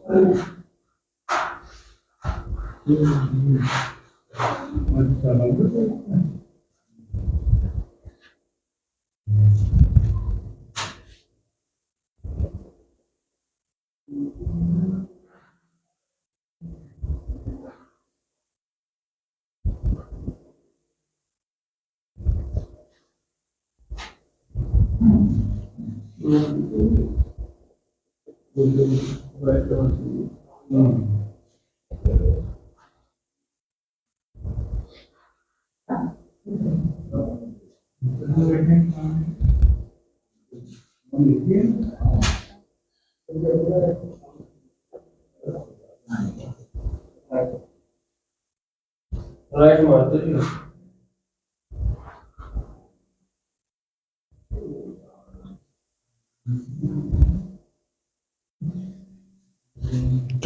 क्या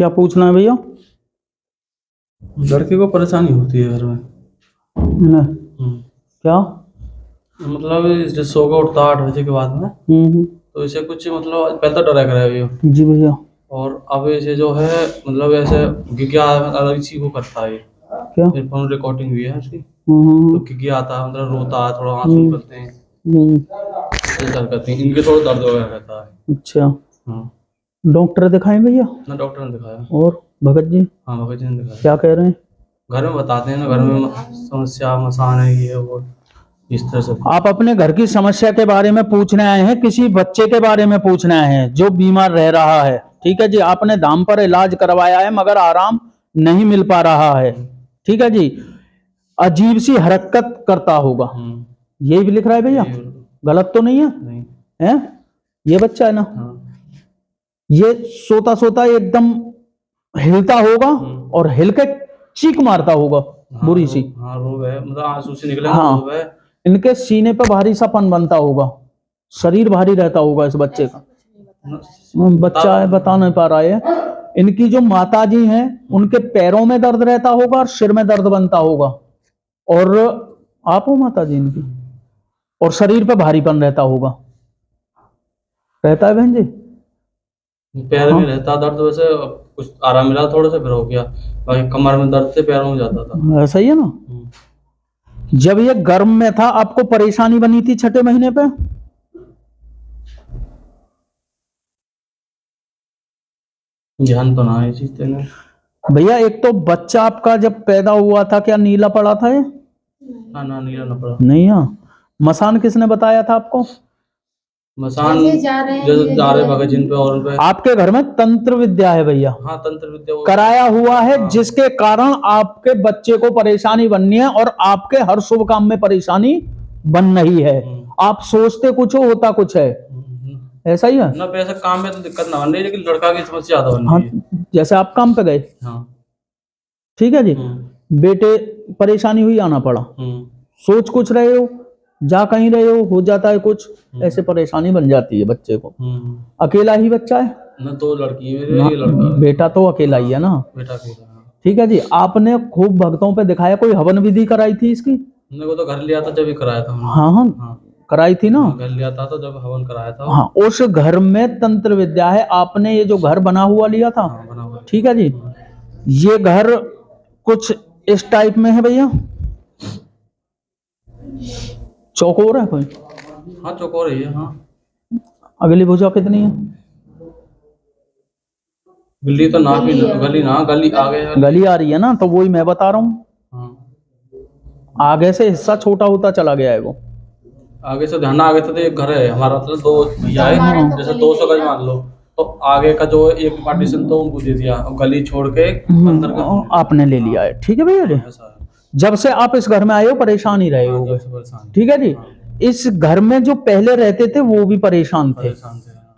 पूछना है भैया? लड़के को परेशानी होती है घर में। क्या मतलब जैसे सो के उठता 8 बजे के बाद में, तो इसे कुछ मतलब पहले तो डरा कर भैया। जी भैया। और अब इसे जो है मतलब ऐसे गिगिया अलग चीज को करता है। क्या? फिर फोन रिकॉर्डिंग हुई है उसकी। तो गिगिया आता है, मतलब रोता है, थोड़ा आंसू निकलते हैं, ये हरकतें इनके थोड़ा दर्द वगैरह रहता है। अच्छा, हाँ, डॉक्टर दिखाएं भैया? ना डॉक्टर ने दिखाया। और भगत जी हाँ, भगत जी ने दिखाया। क्या कह रहे हैं? घर में बताते हैं ना, घर में समस्या मसान है, ये वो इस तरह से। आप अपने घर की समस्या के बारे में पूछने आए हैं, किसी बच्चे के बारे में पूछने आए हैं जो बीमार रह रहा है? ठीक है जी, आपने दाम पर इलाज करवाया है मगर आराम नहीं मिल पा रहा है। ठीक है जी, अजीब सी हरकत करता होगा, यही भी लिख रहा है भैया? गलत तो नहीं है? नहीं है? ये बच्चा है ना? हाँ। ये सोता सोता एकदम हिलता होगा और हिल के चीख मारता होगा बुरी सी। हाँ, रोग है, मतलब आंसू से निकले ना, हाँ, रोग है। इनके सीने पे भारी सापन बनता होगा, शरीर भारी रहता होगा इस बच्चे का। बच्चा है, बता नहीं पा रहा है। इनकी जो माता जी हैं उनके पैरों में दर्द रहता होगा और सिर में दर्द बनता होगा। और आप हो माता जी इनकी? और शरीर पे भारीपन रहता होगा, रहता है बहन जी? पैर में रहता दर्द, वैसे कुछ आराम मिला थोड़ा सा, फिर हो गया। बाकी कमर में दर्द से पैरों में जाता था। ऐसा ही है ना? जब ये गर्म में था आपको परेशानी बनी थी छठे महीने पे? ध्यान तो ना है इस चीज ने। भैया एक तो बच्चा आपका जब पैदा हुआ था क्या नीला पड़ा था ये? ना, नीला ना पड़ा। नहीं। हाँ, मसान किसने बताया था आपको? मसान जैसे जा रहे भगत जिन पे और उन पे। आपके घर में तंत्र विद्या है भैया? हाँ, तंत्र विद्या कराया हुआ है। हाँ। जिसके कारण आपके बच्चे को परेशानी बननी है और आपके हर शुभ काम में परेशानी बन रही है। आप सोचते कुछ हो, होता कुछ है। ऐसा ही है ना, पैसा काम में तो दिक्कत ना बन रही, लेकिन लड़का की समस्या ज्यादा बन रही है। हाँ, जैसे आप काम पे गए, हाँ, ठीक है जी, बेटे परेशानी हुई, आना पड़ा, सोच कुछ रहे हो, जा कहीं रहे हो जाता है कुछ, ऐसे परेशानी बन जाती है बच्चे को। अकेला ही बच्चा है ना? 2 लड़की है, ना? ये लड़का। बेटा तो अकेला ही है ना? बेटा अकेला है। ठीक है जी, आपने खूब भक्तों पे दिखाया, कोई हवन विधि कराई थी इसकी? हमने को तो घर लिया था जब ही कराया था हमने। हाँ हाँ, कराई थी ना? घर लिया था तो जब हवन कराया था। हाँ, उस घर में तंत्र विद्या है। आपने ये जो घर बना हुआ लिया था, बना हुआ। ठीक है जी, ये घर कुछ इस टाइप में है भैया, चौकोर है कोई? हाँ, चौकोर ही है। हाँ, अगली भुजा कितनी है? गली तो ना भी गली ना, गली आगे गली आ रही है ना, तो वही मैं बता रहा हूँ। हाँ, आगे से हिस्सा छोटा होता चला गया है वो। आगे से ध्यान, आगे से तो एक घर है हमारा, मतलब 2 भैया है, जैसे 200 गज मान लो, तो आगे का जो एक पार्टीशन तो उनको दे दिया, और गली छोड़ के अंदर का आपने ले लिया है, ठीक है भैया जी। जब से आप इस घर में आए हो परेशान ही रहे हो, ठीक है जी। इस घर में जो पहले रहते थे वो भी परेशान थे,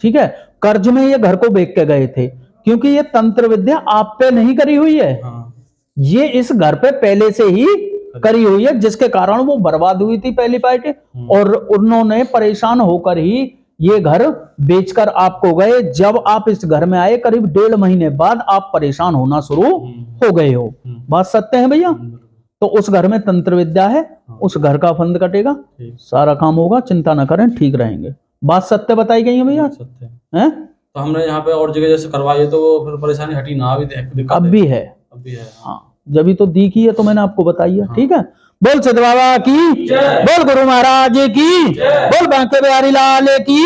ठीक है। कर्ज में ये घर को बेच के गए थे, क्योंकि ये तंत्र विद्या आप पे नहीं करी हुई है, ये इस घर पे पहले से ही करी हुई है, जिसके कारण वो बर्बाद हुई थी पहली पार्टी, और उन्होंने परेशान होकर ही ये घर बेचकर आपको गए। जब आप इस घर में आए करीब 1.5 महीने बाद आप परेशान होना शुरू हो गए हो। बात सत्य है भैया? तो उस घर में तंत्र विद्या है, उस घर का फंद कटेगा, सारा काम होगा, चिंता ना करें, ठीक रहेंगे। बात सत्य बताई गई है भैया? हैं? तो हमने यहाँ पे और जगह जैसे करवाई है तो वो फिर परेशानी हटी ना, अभी दिक्कत अब है। भी है। अब भी है। हाँ, जब तो दी की है तो मैंने आपको बताई है। हाँ। ठीक है, बोल सिद्ध बाबा की, बोल गुरु महाराज की, बोल बांके बिहारी लाल की।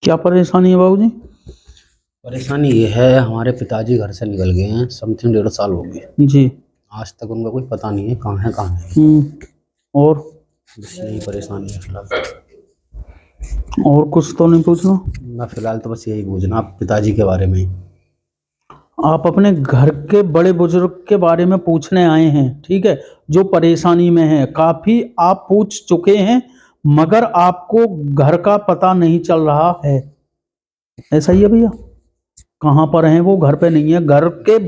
क्या परेशानी है बाबूजी? परेशानी ये है, हमारे पिताजी घर से निकल गए हैं, समथिंग 1.5 साल हो गए। जी। आज तक उनका कोई पता नहीं है कहाँ है कहाँ नहीं। और बस यही परेशानी है फिलहाल। और कुछ तो नहीं पूछना? मैं फिलहाल तो बस यही पूछना आप पिताजी के बारे में ही। आप अपने घर के बड़े बुजुर्ग के बारे में पूछने आए हैं, ठीक है, जो परेशानी में है। काफी आप पूछ चुके हैं मगर आपको घर का पता नहीं चल रहा है, ऐसा ही है भैया? कहाँ पर हैं वो? घर पे नहीं है। घर के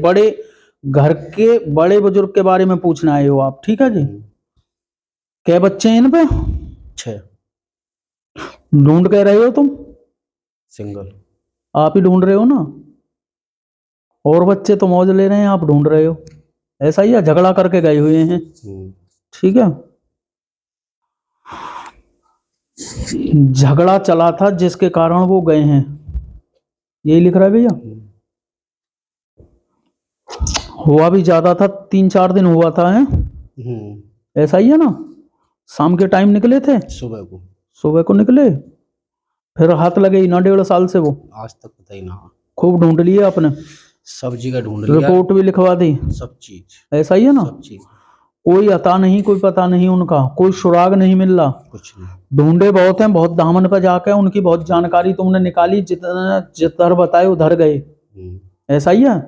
बड़े बुजुर्ग के बारे में पूछने आए हो आप, ठीक है जी। क्या बच्चे हैं इन पे? 6। ढूंढ के रहे हो तुम? सिंगल। आप ही ढूंढ रहे हो ना? और बच्चे तो मौज ले रहे हैं, आप ढूंढ रहे हो, ऐसा ही है? झगड़ा करके गए हुए हैं, ठीक है। झगड़ा चला था जिसके कारण वो गए हैं, यही लिख रहा है भैया। हुआ भी ज्यादा था, 3-4 दिन हुआ था, है ऐसा ही है ना? शाम के टाइम निकले थे? सुबह को निकले, फिर हाथ लगे ही ना 1.5 साल से वो? आज तक पता ही ना। खूब ढूंढ लिए आपने? सब जगह ढूंढ लिया, रिपोर्ट भी लिखवा दी, सब चीज। ऐसा ही है ना? सब चीज। कोई अता नहीं, कोई पता नहीं उनका, कोई सुराग नहीं मिल रहा। कुछ नहीं। ढूंढे बहुत हैं, बहुत दामन पर जाके उनकी बहुत जानकारी तुमने निकाली, जिधर बताए उधर गए, ऐसा ही है?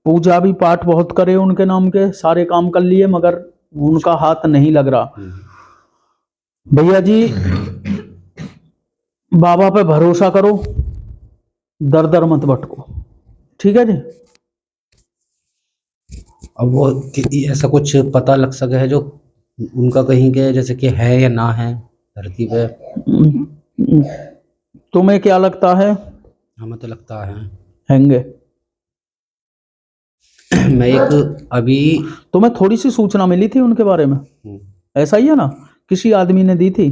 पूजा भी पाठ बहुत करे उनके नाम के, सारे काम कर लिए मगर उनका हाथ नहीं लग रहा। भैया जी, बाबा पे भरोसा करो, दर दर मत भटको, ठीक है जी। अब वो ऐसा कुछ पता लग सके है जो उनका कहीं के जैसे कि है या ना है धरती पे? तुम्हें क्या लगता है? हमें तो लगता है हैंगे। मैं एक अभी तुम्हें थोड़ी सी सूचना मिली थी उनके बारे में, ऐसा ही है ना? किसी आदमी ने दी थी,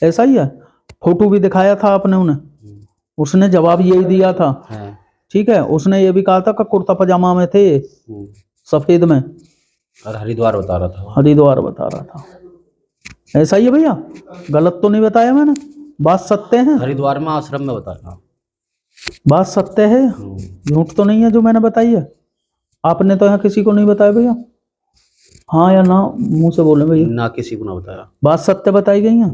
ऐसा ही है? फोटो भी दिखाया था आपने उन्हें, उसने जवाब यही दिया था, ठीक है। उसने ये भी कहा था कि कुर्ता पजामा में थे, सफेद में, और हरिद्वार बता रहा था। हरिद्वार बता रहा था, ऐसा ही है भैया? गलत तो नहीं बताया मैंने? बात सत्य है? हरिद्वार में आश्रम में बताया, बात सत्य है, झूठ तो नहीं है जो मैंने बताई है? आपने तो यहाँ किसी को नहीं बताया भैया, हाँ या ना मुंह से बोले भैया। ना किसी को ना बताया, बात सत्य बताई गई है।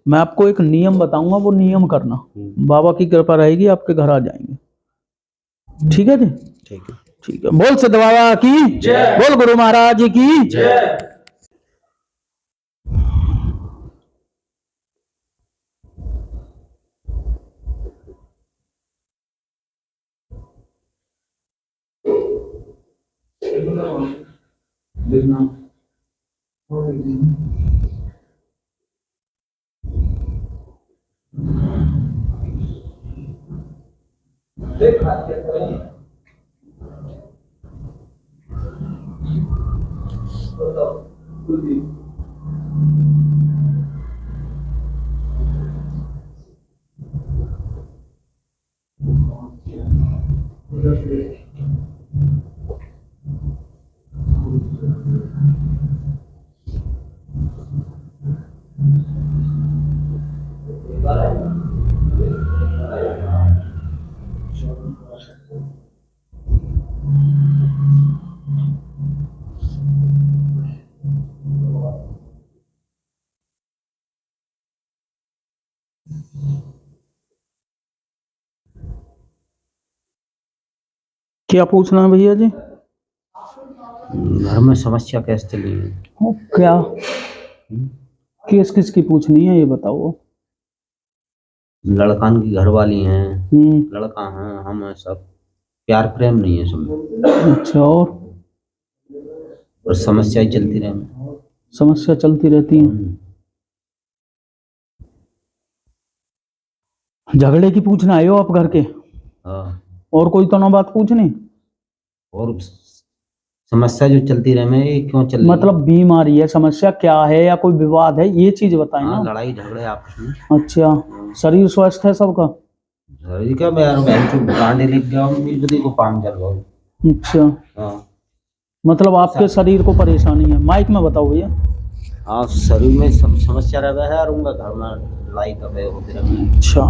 मैं आपको एक नियम बताऊंगा, वो नियम करना, बाबा की कृपा रहेगी आपके घर आ जाएंगे, ठीक है जी? ठीक है। ठीक है, बोल सिद्ध बाबा की, बोल गुरु महाराज की। क्या पूछना है भैया जी? घर में समस्या कैसे चली है? ओ, क्या केस किसकी पूछनी है ये बताओ। लड़कान की घरवाली हैं, हम्म। लड़का हैं, हम हैं, सब प्यार प्रेम नहीं है सब, अच्छा, और समस्या ही चलती रहे। समस्या चलती रहती है। झगड़े की पूछना आए हो आप घर के? हाँ, और कोई तो ना बात पूछनी? और समस्या जो चलती रहे में ये क्यों चल रही है? मतलब बीमारी है, समस्या क्या है, या कोई विवाद है, ये चीज बताए हाँ, ना। लड़ाई झगड़े आपस में। अच्छा, शरीर स्वस्थ है सबका? शरीर क्या, मैं यार बहन चो ब्रांडे लिख गया हूँ, मुझे बदी को पाम चल रहा हूँ। अच्छा, हाँ मतलब आपके शरीर को परेशानी है। माइक में बताओ भैया। हाँ, शरीर में समस्या रह है, और उनका घर में लड़ाई कब होती रहे। अच्छा,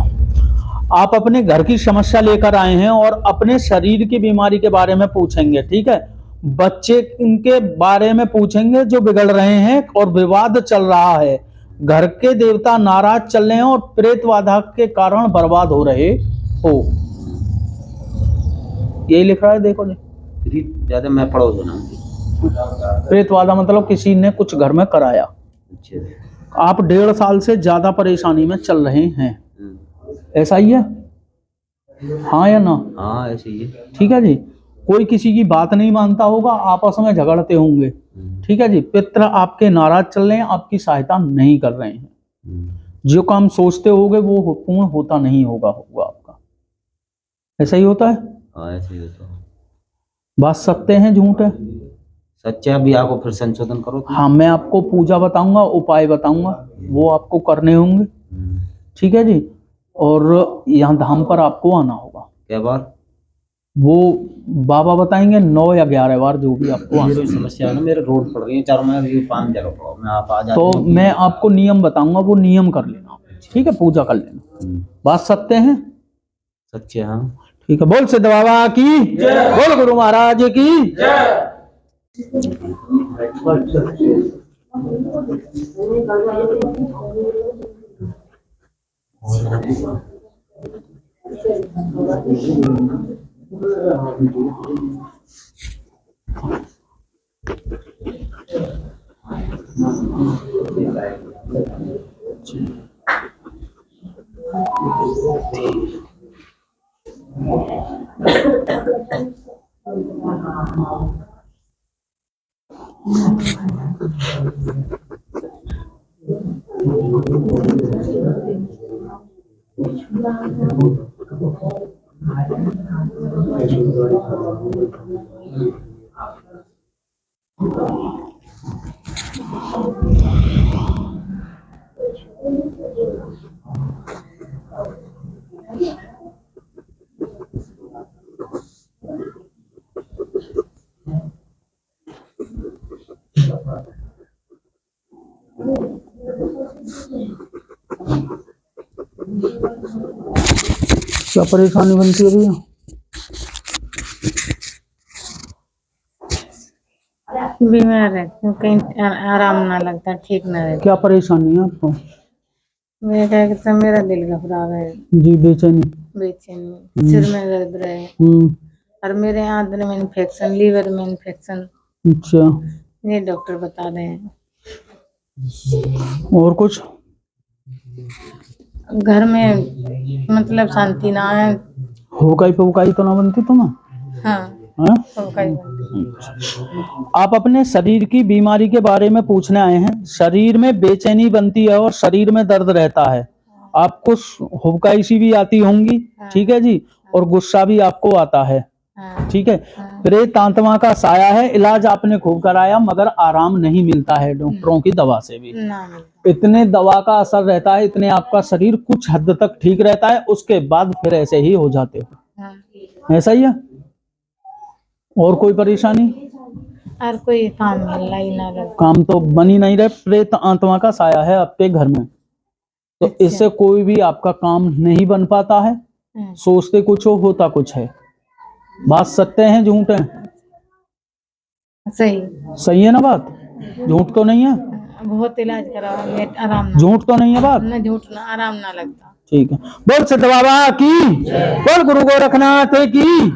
आप अपने घर की समस्या लेकर आए हैं और अपने शरीर की बीमारी के बारे में पूछेंगे, ठीक है? बच्चे के बारे में पूछेंगे जो बिगड़ रहे हैं और विवाद चल रहा है, घर के देवता नाराज चल रहे हैं और प्रेत बाधा के कारण बर्बाद हो रहे हो। यही लिख रहा है, देखो जी। ज्यादा मैं पढ़ो ना। प्रेत बाधा मतलब किसी ने कुछ घर में कराया। अच्छा। आप 1.5 साल से ज्यादा परेशानी में चल रहे हैं, ऐसा ही है? हाँ या ना? हाँ, ऐसे ही है। ठीक है जी। कोई किसी की बात नहीं मानता होगा, आपस में झगड़ते होंगे, ठीक है जी। पितर आपके नाराज चल रहे हैं, आपकी सहायता नहीं कर रहे हैं। जो काम सोचते होगे वो पूर्ण होता नहीं होगा आपका। ऐसा ही होता है? हाँ, ऐसे ही होता है। बात सत्य है झूठ है? सच्चा। अभी आपको फिर संशोधन करो। हाँ, मैं आपको पूजा बताऊंगा, उपाय बताऊंगा, वो आपको करने होंगे, ठीक है जी। और यहाँ धाम पर आपको आना होगा। क्या बार? वो बाबा बताएंगे 9 या 11 बार, जो भी आपको आना। ये समस्या है ना, मेरे रोड पड़ रही है चारों में, ये पान जलो पड़ो, मैं आप आ जाते तो मैं आपको नियम बताऊंगा, वो नियम कर लेना, ठीक है? पूजा कर लेना। बात सत्य है? सच्चे। हाँ, ठीक है। बोल सिद्ध बाबा की जय, बोल गुरु महाराज की जय। क्या परेशानी बनती है भैया? बीमार है, कहीं आराम ना लगता, ठीक ना रहता। क्या परेशानी है आपको? मेरा दिल घबराव है, जी, बेचैनी। बेचैनी, सिर में दर्द रहे, और मेरे आंतों में इन्फेक्शन, लीवर में इन्फेक्शन। अच्छा, ये डॉक्टर बता रहे हैं। और कुछ? घर में मतलब शांति ना है। होकाई पोकाई तो ना बनती तुम्हें? हाँ, हाँ? तो कई बनती। आप अपने शरीर की बीमारी के बारे में पूछने आए हैं। शरीर में बेचैनी बनती है और शरीर में दर्द रहता है। आपको हुबकाई सी भी आती होंगी, ठीक है जी, और गुस्सा भी आपको आता है, ठीक है। प्रेत आत्मा का साया है। इलाज आपने खूब कराया, मगर आराम नहीं मिलता है डॉक्टरों की दवा से भी। इतने दवा का असर रहता है, इतने आपका शरीर कुछ हद तक ठीक रहता है, उसके बाद फिर ऐसे ही हो जाते हो। ऐसा ही है? और कोई परेशानी? और कोई काम मिल ही ना रहा। काम तो बनी नहीं रहे। प्रेत आत्मा का साया है आपके घर में, तो अच्छा। इससे कोई भी आपका काम नहीं बन पाता है। सोचते कुछ हो, होता कुछ है। बात सत्य है झूठ है? सही। सही है ना बात? झूठ तो नहीं है? बहुत इलाज करा, आराम ना। झूठ तो नहीं है बात? ना झूठ ना, आराम ना लगता। ठीक है। बोल सिद्ध बाबा की, बोल गुरु गोरखनाथ की।